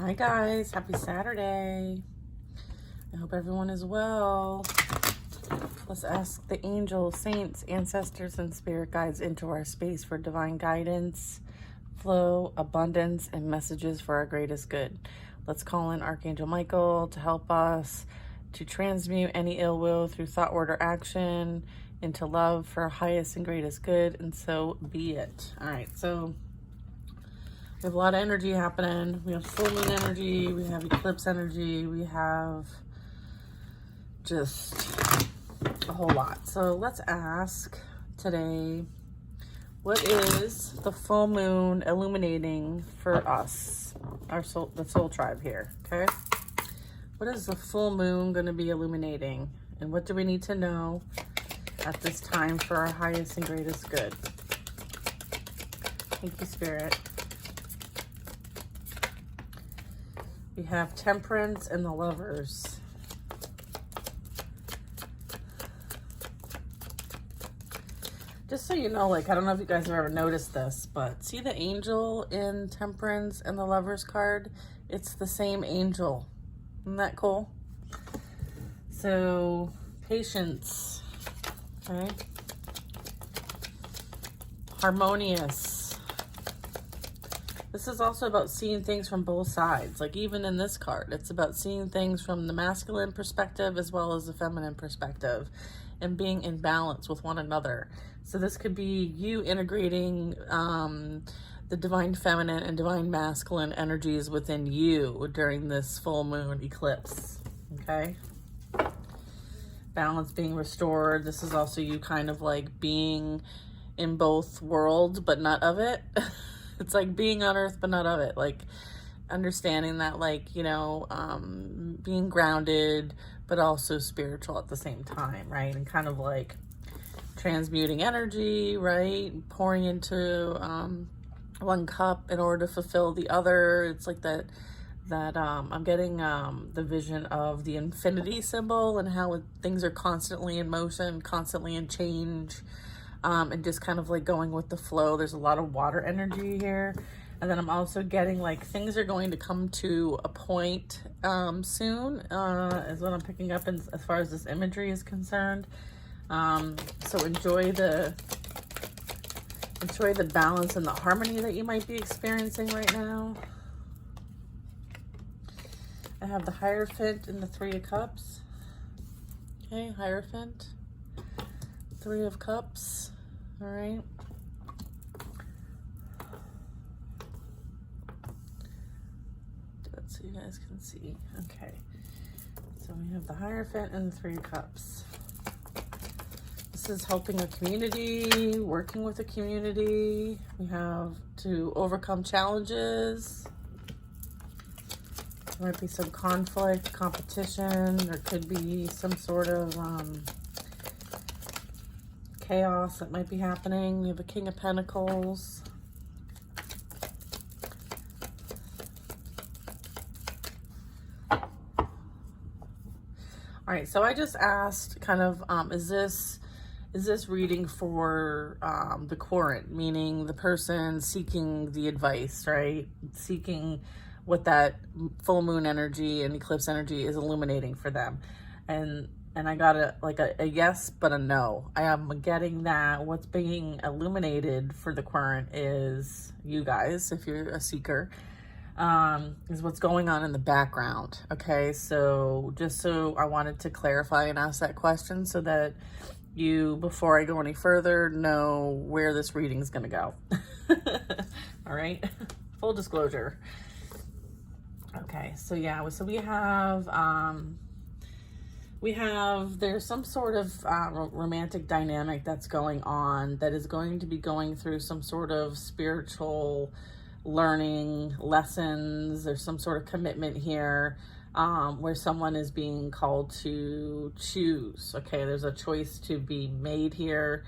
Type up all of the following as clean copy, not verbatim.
Hi guys, happy Saturday. I hope everyone is well. Let's ask the angels, saints, ancestors, and spirit guides into our space for divine guidance, flow, abundance, and messages for our greatest good. Let's call in Archangel Michael to help us to transmute any ill will through thought, word, or action into love for our highest and greatest good, and so be it. All right, so we have a lot of energy happening. We have full moon energy, we have eclipse energy, we have just a whole lot. So let's ask today, what is the full moon illuminating for us, our soul, the soul tribe here, okay? What is the full moon going to be illuminating? And what do we need to know at this time for our highest and greatest good? Thank you, Spirit. We have Temperance and the Lovers. Just so you know, like, I don't know if you guys have ever noticed this, but see the angel in Temperance and the Lovers card? It's the same angel. Isn't that cool? So, patience, okay? Harmonious. This is also about seeing things from both sides. Like even in this card, it's about seeing things from the masculine perspective as well as the feminine perspective and being in balance with one another. So this could be you integrating the divine feminine and divine masculine energies within you during this full moon eclipse, okay? Balance being restored. This is also you kind of like being in both worlds, but not of it. It's like being on earth, but not of it. Like understanding that, like, you know, being grounded, but also spiritual at the same time, right? And kind of like transmuting energy, right? Pouring into one cup in order to fulfill the other. It's like that I'm getting the vision of the infinity symbol and how things are constantly in motion, constantly in change. And just kind of like going with the flow. There's a lot of water energy here. And then I'm also getting like things are going to come to a point soon, is what I'm picking up as far as this imagery is concerned. So enjoy the balance and the harmony that you might be experiencing right now. I have the Hierophant and the Three of Cups. Okay, Hierophant. Three of Cups. All right. Do it so you guys can see. Okay. So we have the Hierophant and the Three of Cups. This is helping a community, working with a community. We have to overcome challenges. There might be some conflict, competition. There could be some sort of chaos that might be happening. We have a King of Pentacles. All right, so I just asked kind of, is this reading for the querent, meaning the person seeking the advice, right? Seeking what that full moon energy and eclipse energy is illuminating for them. And I got a yes, but a no. I am getting that what's being illuminated for the querent is you guys, if you're a seeker, is what's going on in the background. Okay, so just so I wanted to clarify and ask that question so that you, before I go any further, know where this reading is going to go. All right, full disclosure. Okay, so yeah, so there's some sort of romantic dynamic that's going on that is going to be going through some sort of spiritual learning lessons. There's some sort of commitment here where someone is being called to choose. Okay, there's a choice to be made here.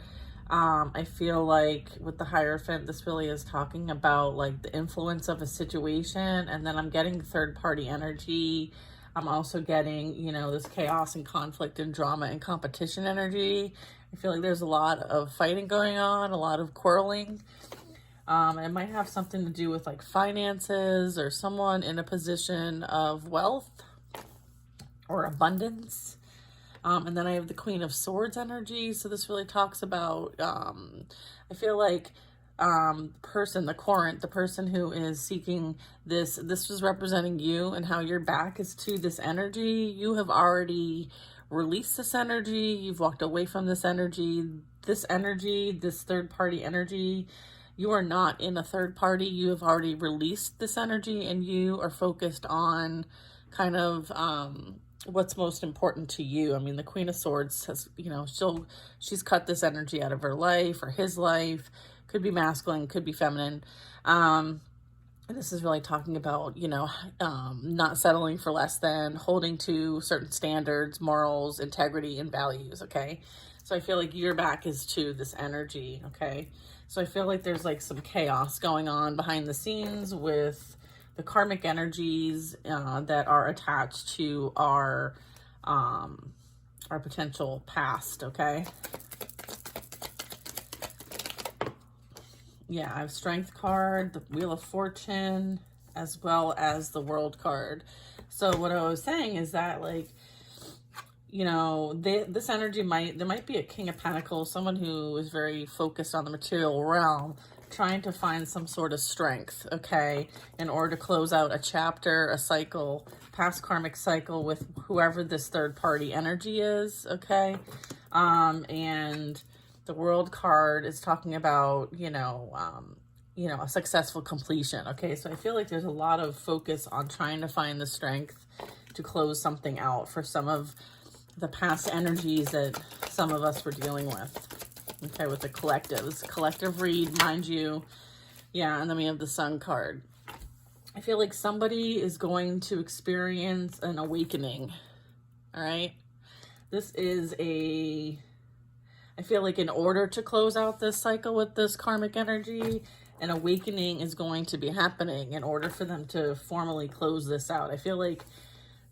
I feel like with the Hierophant, this really is talking about like the influence of a situation, and then I'm getting third-party energy. I'm also getting, you know, this chaos and conflict and drama and competition energy. I feel like there's a lot of fighting going on, a lot of quarreling. It might have something to do with like finances or someone in a position of wealth or abundance. And then I have the Queen of Swords energy. So this really talks about, I feel like the person who is seeking this was representing you and how your back is to this energy. You have already released this energy. You've walked away from this energy, this third party energy. You are not in a third party. You have already released this energy and you are focused on kind of, what's most important to you. I mean, the Queen of Swords has, she's cut this energy out of her life or his life. Could be masculine, could be feminine. And this is really talking about, not settling for less than, holding to certain standards, morals, integrity, and values, okay? So I feel like your back is to this energy, okay? So I feel like there's like some chaos going on behind the scenes with the karmic energies that are attached to our potential past, okay? Yeah, I have Strength card, the Wheel of Fortune, as well as the World card. So what I was saying is that, like, this energy there might be a King of Pentacles, someone who is very focused on the material realm, trying to find some sort of strength, okay, in order to close out a chapter, a cycle, past karmic cycle with whoever this third party energy is, okay? And the World card is talking about, a successful completion, okay? So I feel like there's a lot of focus on trying to find the strength to close something out for some of the past energies that some of us were dealing with. Okay, with the collectives. Collective read, mind you. Yeah, and then we have the Sun card. I feel like somebody is going to experience an awakening. All right? This is I feel like in order to close out this cycle with this karmic energy, an awakening is going to be happening in order for them to formally close this out. I feel like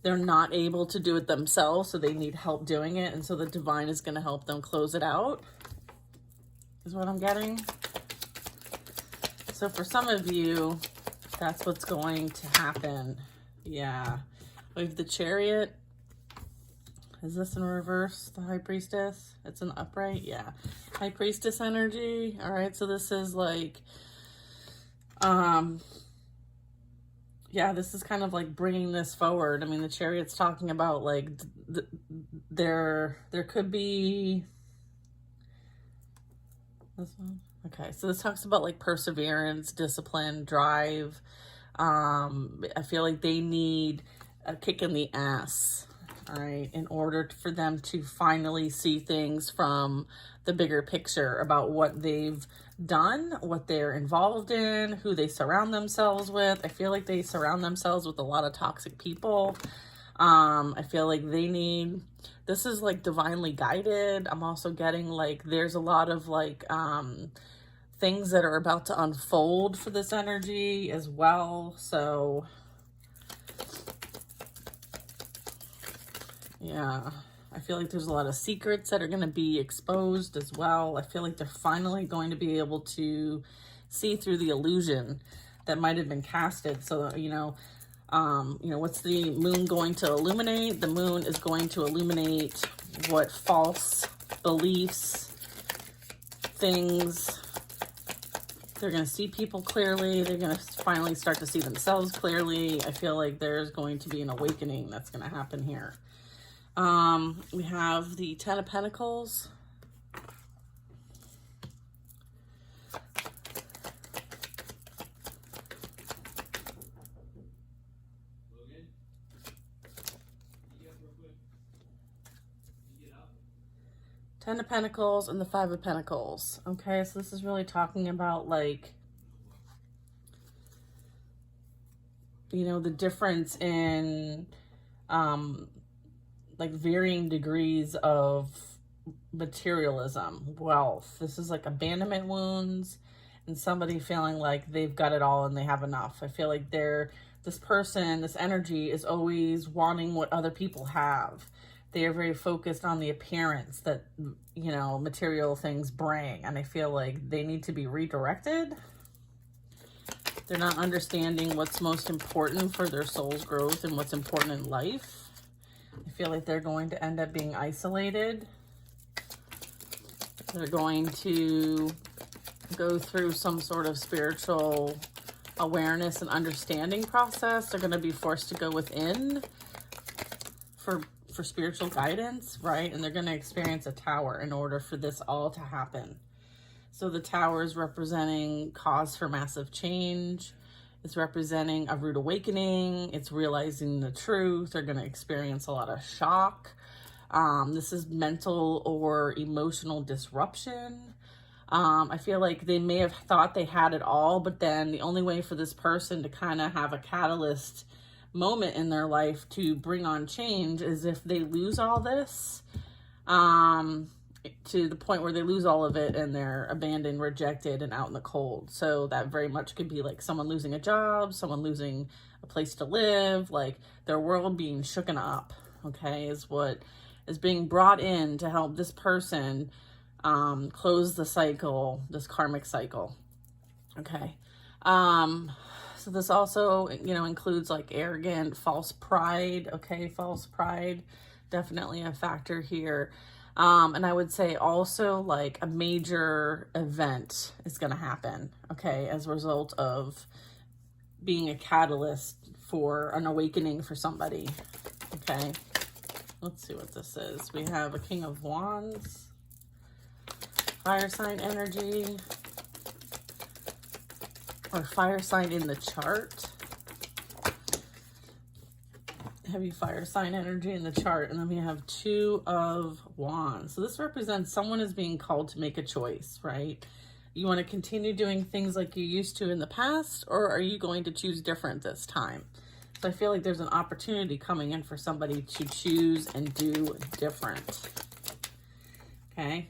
they're not able to do it themselves, so they need help doing it, and so the divine is going to help them close it out. Is what I'm getting. So for some of you, that's what's going to happen. Yeah. We have the Chariot. Is this in reverse, the High Priestess? It's an upright? Yeah. High Priestess energy. All right, so this is like, yeah, this is kind of like bringing this forward. I mean, the Chariot's talking about like, there could be... This one? Okay, so this talks about like perseverance, discipline, drive. I feel like they need a kick in the ass, all right, in order for them to finally see things from the bigger picture about what they've done, what they're involved in, who they surround themselves with. I feel like they surround themselves with a lot of toxic people. I feel like this is like divinely guided. I'm also getting like, there's a lot of like, things that are about to unfold for this energy as well. So yeah, I feel like there's a lot of secrets that are going to be exposed as well. I feel like they're finally going to be able to see through the illusion that might have been casted. So, what's the moon going to illuminate? The moon is going to illuminate what false beliefs, things. They're going to see people clearly. They're going to finally start to see themselves clearly. I feel like there's going to be an awakening that's going to happen here. We have the Ten of Pentacles. Ten of Pentacles and the Five of Pentacles. Okay, so this is really talking about like, the difference in like varying degrees of materialism, wealth. This is like abandonment wounds and somebody feeling like they've got it all and they have enough. I feel like this energy is always wanting what other people have. They are very focused on the appearance that, material things bring. And I feel like they need to be redirected. They're not understanding what's most important for their soul's growth and what's important in life. I feel like they're going to end up being isolated. They're going to go through some sort of spiritual awareness and understanding process. They're going to be forced to go within for spiritual guidance, right? And they're going to experience a tower in order for this all to happen. So the tower is representing cause for massive change. It's representing a rude awakening. It's realizing the truth. They're going to experience a lot of shock. This is mental or emotional disruption. I feel like they may have thought they had it all, but then the only way for this person to kind of have a catalyst moment in their life to bring on change is if they lose all this, to the point where they lose all of it and they're abandoned, rejected, and out in the cold. So that very much could be like someone losing a job, someone losing a place to live, like their world being shooken up, okay, is what is being brought in to help this person close the cycle, this karmic cycle, okay. So this also, you know, includes like arrogant, false pride, okay, false pride, definitely a factor here. And I would say also like a major event is going to happen, okay, as a result of being a catalyst for an awakening for somebody, okay. Let's see what this is. We have a King of Wands, fire sign energy, or fire sign in the chart. Heavy fire sign energy in the chart. And then we have Two of Wands. So this represents someone is being called to make a choice, right? You want to continue doing things like you used to in the past, or are you going to choose different this time? So I feel like there's an opportunity coming in for somebody to choose and do different, okay?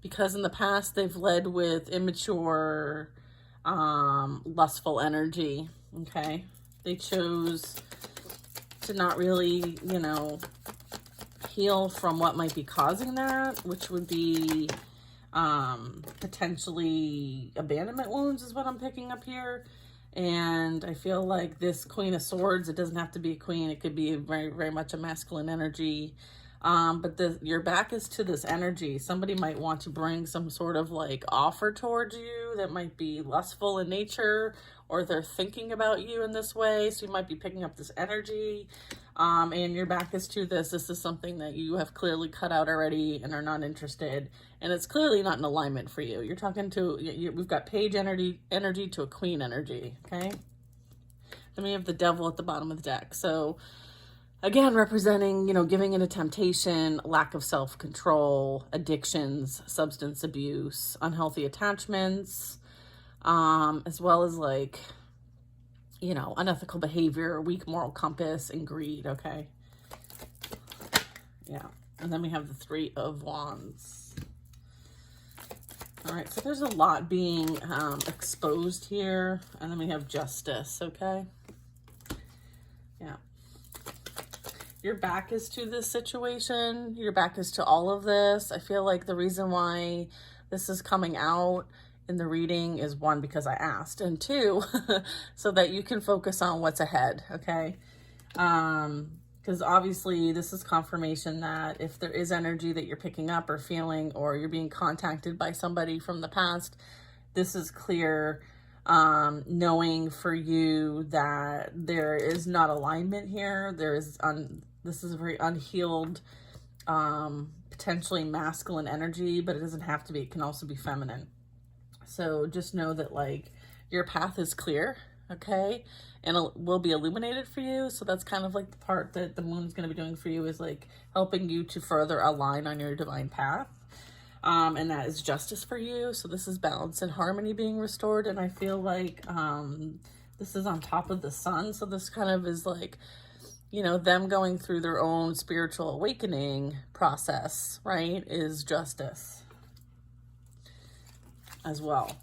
Because in the past, they've led with immature, lustful energy, okay? They chose to not really, you know, heal from what might be causing that, which would be potentially abandonment wounds is what I'm picking up here. And I feel like this Queen of Swords, it doesn't have to be a queen. It could be very, very much a masculine energy. But your back is to this energy. Somebody might want to bring some sort of like offer towards you that might be lustful in nature, or they're thinking about you in this way. So you might be picking up this energy. And your back is to this. This is something that you have clearly cut out already and are not interested. And it's clearly not in alignment for you. You're talking to, we've got page energy to a queen energy, okay? Then we have the devil at the bottom of the deck. So again, representing, you know, giving into temptation, lack of self-control, addictions, substance abuse, unhealthy attachments, as well as like, you know, unethical behavior, weak moral compass, and greed, okay? Yeah. And then we have the Three of Wands. All right, so there's a lot being exposed here. And then we have Justice, okay? Yeah. Your back is to this situation. Your back is to all of this. I feel like the reason why this is coming out in the reading is, one, because I asked, and two, so that you can focus on what's ahead, okay? Because obviously this is confirmation that if there is energy that you're picking up or feeling, or you're being contacted by somebody from the past, this is clear, knowing for you that there is not alignment here. There is, this is a very unhealed, potentially masculine energy, but it doesn't have to be. It can also be feminine. So just know that like your path is clear, okay? And it will be illuminated for you. So that's kind of like the part that the moon is going to be doing for you, is like helping you to further align on your divine path. And that is justice for you. So this is balance and harmony being restored. And I feel like this is on top of the sun. So this kind of is like, you know, them going through their own spiritual awakening process, right? Is justice as well.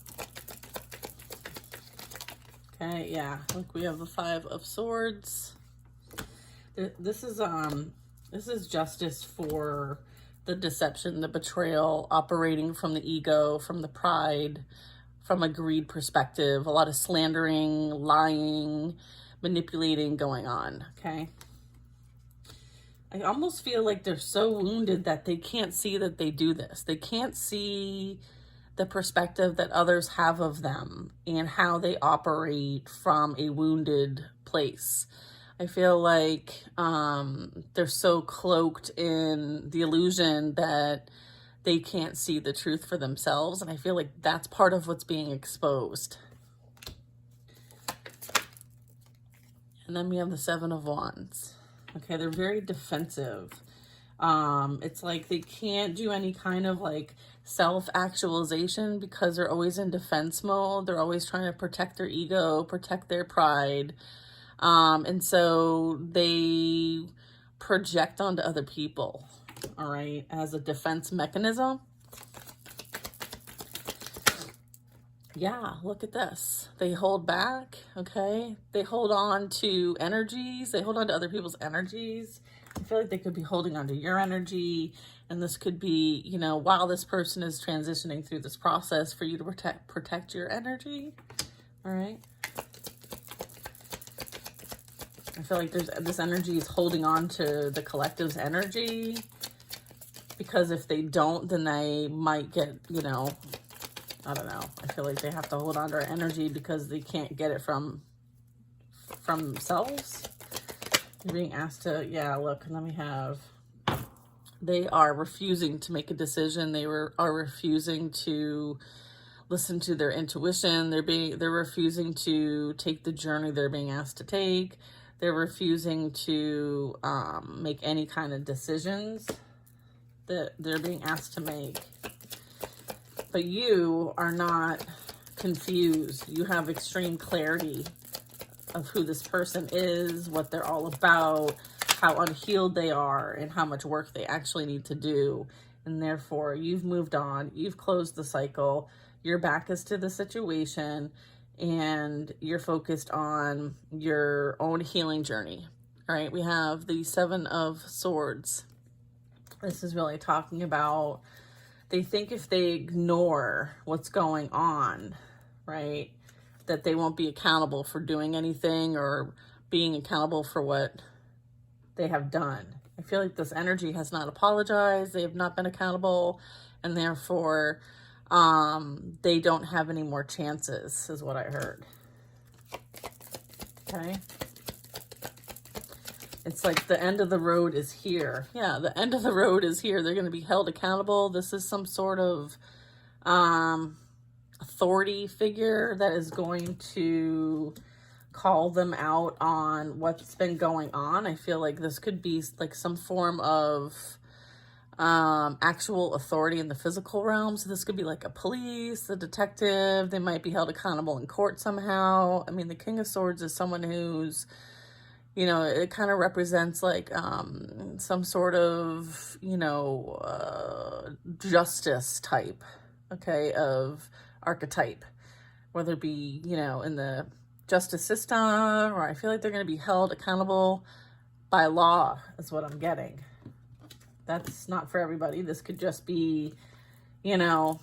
Okay, yeah, look, we have the Five of Swords. This is justice for the deception, the betrayal, operating from the ego, from the pride, from a greed perspective, a lot of slandering, lying, manipulating going on, okay? I almost feel like they're so wounded that they can't see that they do this. They can't see the perspective that others have of them and how they operate from a wounded place. I feel like they're so cloaked in the illusion that they can't see the truth for themselves. And I feel like that's part of what's being exposed. And then we have the Seven of Wands. Okay, they're very defensive. It's like they can't do any kind of like self-actualization because they're always in defense mode. They're always trying to protect their ego, protect their pride. And so they project onto other people, all right, as a defense mechanism. Yeah, look at this. They hold back, okay? They hold on to energies. They hold on to other people's energies. I feel like they could be holding on to your energy. And this could be, you know, while this person is transitioning through this process for you to protect your energy, all right? I feel like this energy is holding on to the collective's energy. Because if they don't, then they might get, you know, I don't know. I feel like they have to hold on to our energy because they can't get it from themselves. You're being asked to, yeah, look, let me have, they are refusing to make a decision. They are refusing to listen to their intuition. They're refusing to take the journey they're being asked to take. They're refusing to make any kind of decisions that they're being asked to make. But you are not confused. You have extreme clarity of who this person is, what they're all about, how unhealed they are, and how much work they actually need to do. And therefore, you've moved on. You've closed the cycle. Your back is to the situation, and you're focused on your own healing journey. All right, we have the Seven of Swords. This is really talking about they think if they ignore what's going on, right, that they won't be accountable for doing anything or being accountable for what they have done. I feel like this energy has not apologized. They have not been accountable, and therefore they don't have any more chances, is what I heard. Okay. It's like the end of the road is here. Yeah, the end of the road is here. They're going to be held accountable. This is some sort of authority figure that is going to call them out on what's been going on. I feel like this could be like some form of actual authority in the physical realm. So this could be like a police, a detective. They might be held accountable in court somehow. I mean, the King of Swords is someone who's, you know, it kind of represents like some sort of, you know, justice type, okay, of archetype, whether it be, you know, in the justice system, or I feel like they're going to be held accountable by law, is what I'm getting. That's not for everybody. This could just be, you know,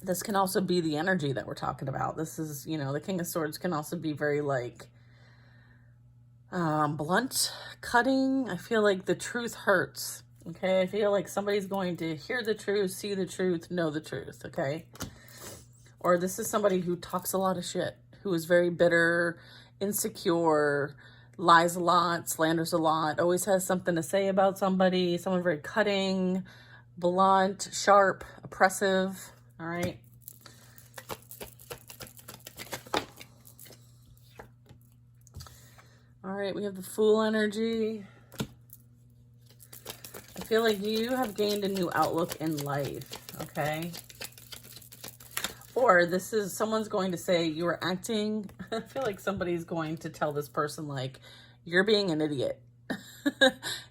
this can also be the energy that we're talking about. This is, you know, the King of Swords can also be very like, blunt, cutting. I feel like the truth hurts. Okay, I feel like somebody's going to hear the truth, see the truth, know the truth. Okay, or this is somebody who talks a lot of shit, who is very bitter, insecure, lies a lot, slanders a lot, always has something to say about somebody. Someone very cutting, blunt, sharp, oppressive. All right. All right, we have the Fool energy. I feel like you have gained a new outlook in life, okay? Or this is, someone's going to say you are acting, I feel like somebody's going to tell this person like, you're being an idiot.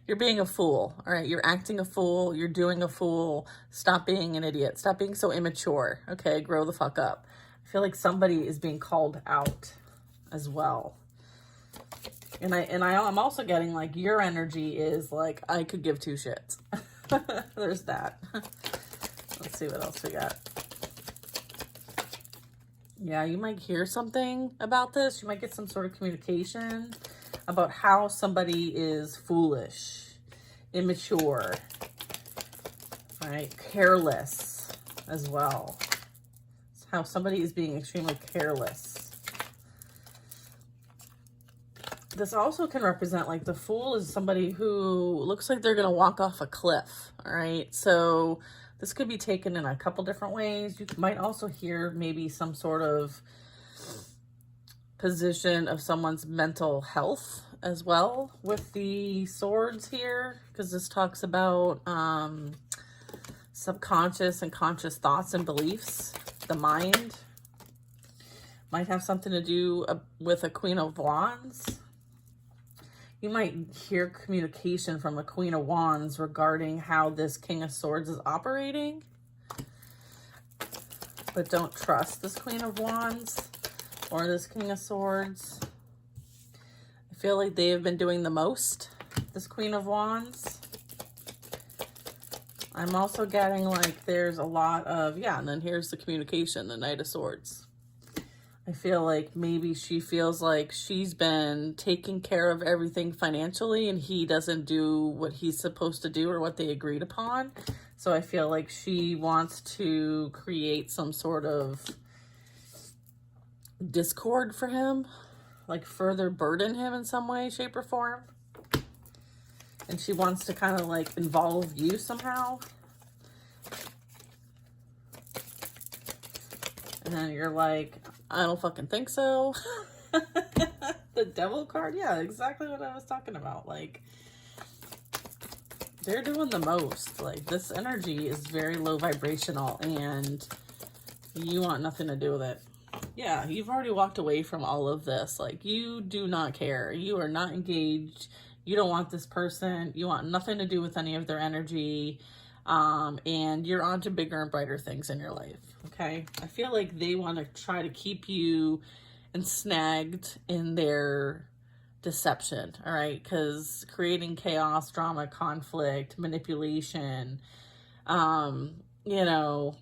You're being a fool, all right? You're acting a fool. You're doing a fool. Stop being an idiot. Stop being so immature, okay? Grow the fuck up. I feel like somebody is being called out as well. And I'm also getting like your energy is like, I could give two shits. There's that. Let's see what else we got. Yeah, you might hear something about this. You might get some sort of communication about how somebody is foolish, immature, right? Careless as well. It's how somebody is being extremely careless. This also can represent, like, the Fool is somebody who looks like they're going to walk off a cliff, all right? So this could be taken in a couple different ways. You might also hear maybe some sort of position of someone's mental health as well with the swords here, because this talks about subconscious and conscious thoughts and beliefs. The mind might have something to do with a Queen of Wands. You might hear communication from a Queen of Wands regarding how this King of Swords is operating. But don't trust this Queen of Wands or this King of Swords. I feel like they have been doing the most, this Queen of Wands. I'm also getting like there's a lot of, yeah, and then here's the communication, the Knight of Swords. I feel like maybe she feels like she's been taking care of everything financially and he doesn't do what he's supposed to do or what they agreed upon. So I feel like she wants to create some sort of discord for him, like further burden him in some way, shape, or form. And she wants to kind of like involve you somehow. And then you're like, I don't fucking think so. The Devil card, yeah, exactly what I was talking about. Like, they're doing the most. Like, this energy is very low vibrational and you want nothing to do with it. Yeah, you've already walked away from all of this. Like, you do not care. You are not engaged. You don't want this person. You want nothing to do with any of their energy. And you're on to bigger and brighter things in your life, okay? I feel like they want to try to keep you ensnagged in their deception, all right? Because creating chaos, drama, conflict, manipulation, you know,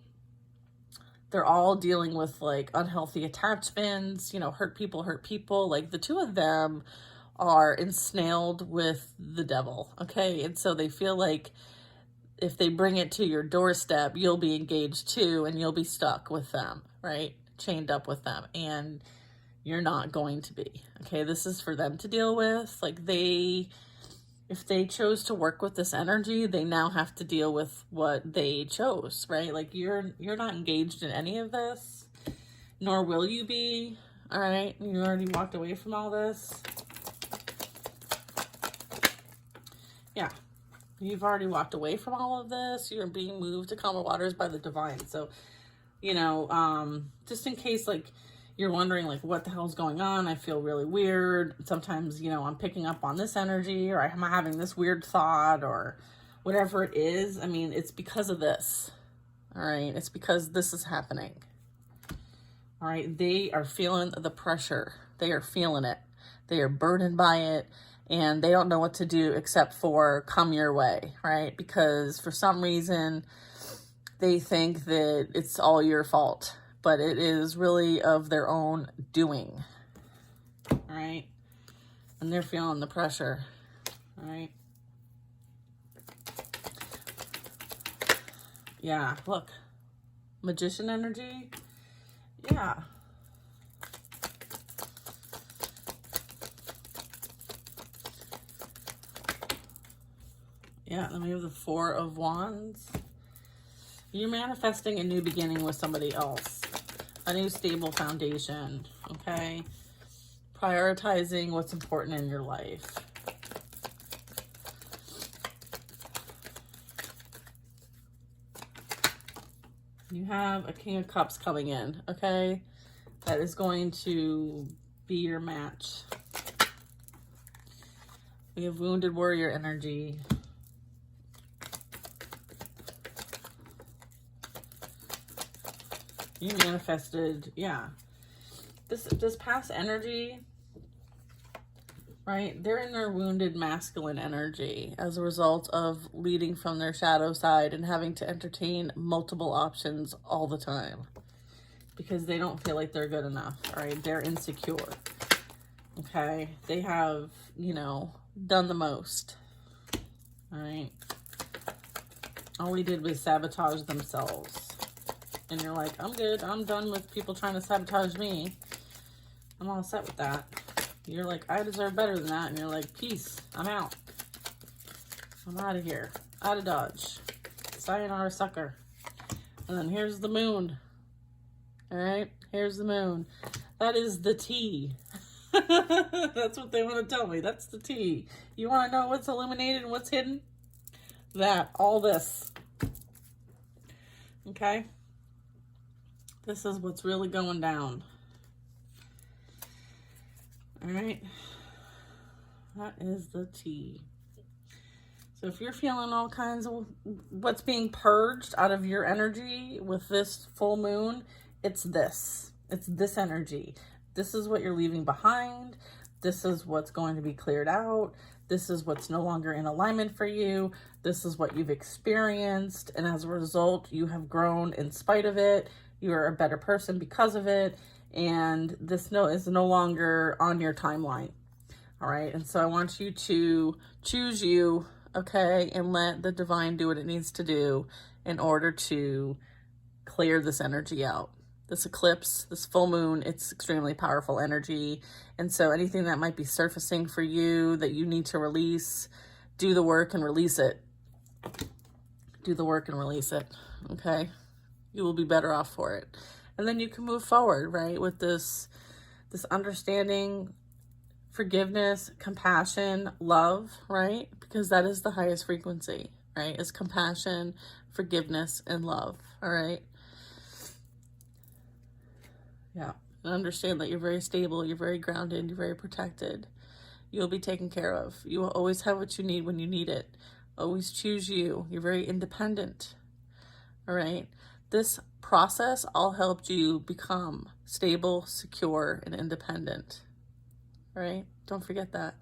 they're all dealing with, like, unhealthy attachments, you know, hurt people. Like, the two of them are ensnailed with the devil, okay? And so they feel like if they bring it to your doorstep, you'll be engaged too, and you'll be stuck with them, right? Chained up with them, and you're not going to be, okay? This is for them to deal with. Like, if they chose to work with this energy, they now have to deal with what they chose, right? Like, you're not engaged in any of this, nor will you be, all right? You already walked away from all this. Yeah. You've already walked away from all of this. You're being moved to calmer waters by the divine. So, you know, just in case, like, you're wondering, like, what the hell's going on? I feel really weird. Sometimes, you know, I'm picking up on this energy, or I'm having this weird thought, or whatever it is. I mean, it's because of this. All right. It's because this is happening. All right. They are feeling the pressure. They are feeling it. They are burdened by it. And they don't know what to do except for come your way, right? Because for some reason, they think that it's all your fault. But it is really of their own doing, all right? And they're feeling the pressure, all right? Yeah, look. Magician energy. Yeah. Yeah, then we have the Four of Wands. You're manifesting a new beginning with somebody else. A new stable foundation, okay? Prioritizing what's important in your life. You have a King of Cups coming in, okay? That is going to be your match. We have Wounded Warrior energy. You manifested, yeah. This past energy, right? They're in their wounded masculine energy as a result of leading from their shadow side and having to entertain multiple options all the time. because they don't feel like they're good enough, all right? They're insecure, okay? They have, you know, done the most, all right? All we did was sabotage themselves. And you're like, I'm good. I'm done with people trying to sabotage me. I'm all set with that. You're like, I deserve better than that. And you're like, peace. I'm out. I'm out of here. Out of Dodge. Sayonara, sucker. And then here's the moon. All right? Here's the moon. That is the tea. That's what they want to tell me. That's the tea. You want to know what's illuminated and what's hidden? That. All this. Okay? This is what's really going down. All right? That is the tea. So if you're feeling all kinds of what's being purged out of your energy with this full moon, it's this. It's this energy. This is what you're leaving behind. This is what's going to be cleared out. This is what's no longer in alignment for you. This is what you've experienced. And as a result, you have grown in spite of it. You're a better person because of it. And this is no longer on your timeline. All right. And so I want you to choose you, okay, and let the divine do what it needs to do in order to clear this energy out. This eclipse, this full moon, it's extremely powerful energy. And so anything that might be surfacing for you that you need to release, do the work and release it. Do the work and release it, okay? You will be better off for it. And then you can move forward, right, with this understanding, forgiveness, compassion, love, right? Because that is the highest frequency, right? Is compassion, forgiveness, and love, all right? Yeah, and understand that you're very stable, you're very grounded, you're very protected. You'll be taken care of. You will always have what you need when you need it. Always choose you. You're very independent, all right? This process all helped you become stable, secure, and independent, all right? Don't forget that.